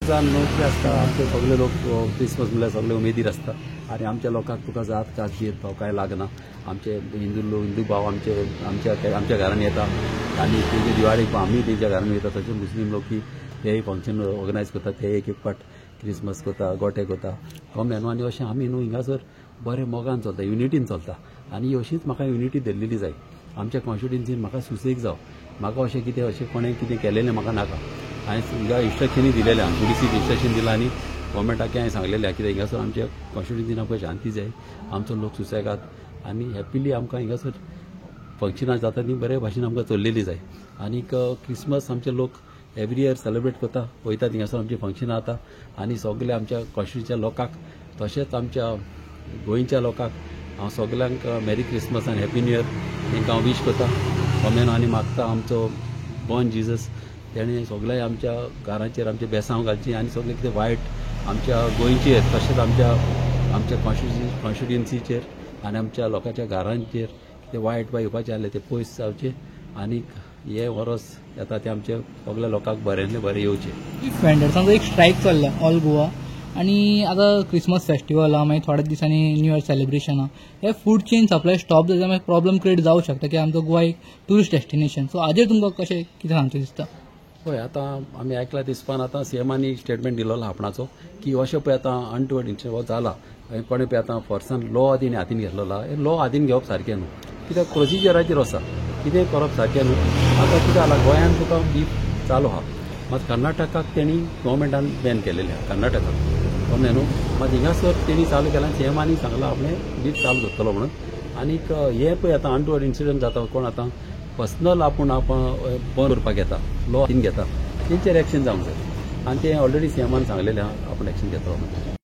नोकरी आसता आमचे सगळे लोक क्रिसमस म्हणल्यार सगळे उमेदीर आसता आनी आमच्या लोकांक तुका जात काजीर तो काय लागना. आमचे हिंदू भाव आमच्या घरान येता आनी तेजे दिवाळीक आमी तेंच्या घरान येता. तशें मुस्लीम लोक तेय फंक्शन ऑर्गनायज करता, ते एक पाट क्रिसमस करता, गोटे करता, कॉमेन आनी अशें आमी न्हू हिंगासर बरें मोगान चलता, युनिटीन चलता. आनी अशीच म्हाका युनिटी धरलेली जाय. आमच्या कॉन्स्टिट्युन्सीन म्हाका सुसेग जावं, म्हाका अशें कितें कोणें कितें केलेलें म्हाका नाका. हांवें हिंगा इन्स्ट्रक्शनी दिलेलें, पुलिसीक इन्स्ट्रक्शन दिलां आनी गव्हर्मेंटाक हांवें सांगलेलें कित्याक हिंगासर आमच्या कॉन्स्टिट्युन्सीन आमकां शांती जाय, आमचो लोक सुसेगाद आनी हॅपिली आमकां हिंगासर फंक्शनां जाता ती बरे भाशेन आमकां चल्लेली जाय. आनीक क्रिसमस आमचे लोक एवरी इयर सेलिब्रेट करता, वयतात हिंगासर आमची फंक्शनां जाता आनी सगळे आमच्या कॉन्स्टिट्युन्सीच्या लोकांक तशेंच आमच्या गोंयच्या लोकांक हांव सगळ्यांक मेरी क्रिसमस आनी हॅपी न्यू इयर तांकां हांव विश करता. कॉमेन आनी मागता आमचो बॉर्न जिजस तेणें सगळ्या आमच्या घरांचेर आमचे बेसांव घालची आनी सगळें कितें वायट आमच्या गोंयचेर तशेंच आमच्या कॉन्स्टिट्युन्सीचेर आनी आमच्या लोकांच्या घरांचेर कितें वायट येवपाचें आसलें तें पयस जावचें आनीक हे वरस येता ते आमच्या सगळ्या लोकांक बरेंतले बरें येवचें. वेंडर्सांचो एक स्ट्रायक चल्ला ऑल गोवा आनी आतां क्रिसमस फेस्टिवल आहा, मागीर थोड्या दिसांनी न्यू इयर सेलिब्रेशन आहा. हे फूड चेन सप्लाय स्टॉप जाल्यार मागीर प्रॉब्लम क्रिएट जावंक शकता की आमचो गोवा एक टुरिस्ट डेस्टिनेशन. सो हाजेर तुमकां कशें कितें सांगचें दिसता? पळय आतां आमी आयकलां दिसपान आतां सीएमानी स्टेटमेंट दिलोलो आपणाचो की अशें पळय आतां अनटुवर्ड इन्सिडंट जाला, कोणें पळय आतां फोर्सान लॉ तेणी हातीन घेतलेलो आहा. हे लॉ हातीन घेवप सारकें न्हू, कित्याक प्रोसिजराचेर आसा, कितें करप सारकें न्हू. आतां कितें जाला गोंयांत तुका बीफ चालू आहा, मात कर्नाटकाक तेणी गव्हर्मेंटान बॅन केलेलें आहा. कर्नाटकाक कळ्ळें न्हू. मात हिंगासर तेणी चालू केलां, सीएमानी सांगलां आपणें बीफ चालू करतलो म्हणून. आनीक हे पळय आतां अनटुवर्ड इन्सिडंट जाता, कोण आतां पर्सनल आपण बंद करपाक येता, लॉ हातीन घेता, तेंचेर एक्शन जावंक जाय आनी तें ऑलरेडी सीएमान सांगलेलें आहा आपण एक्शन घेतलो म्हणून.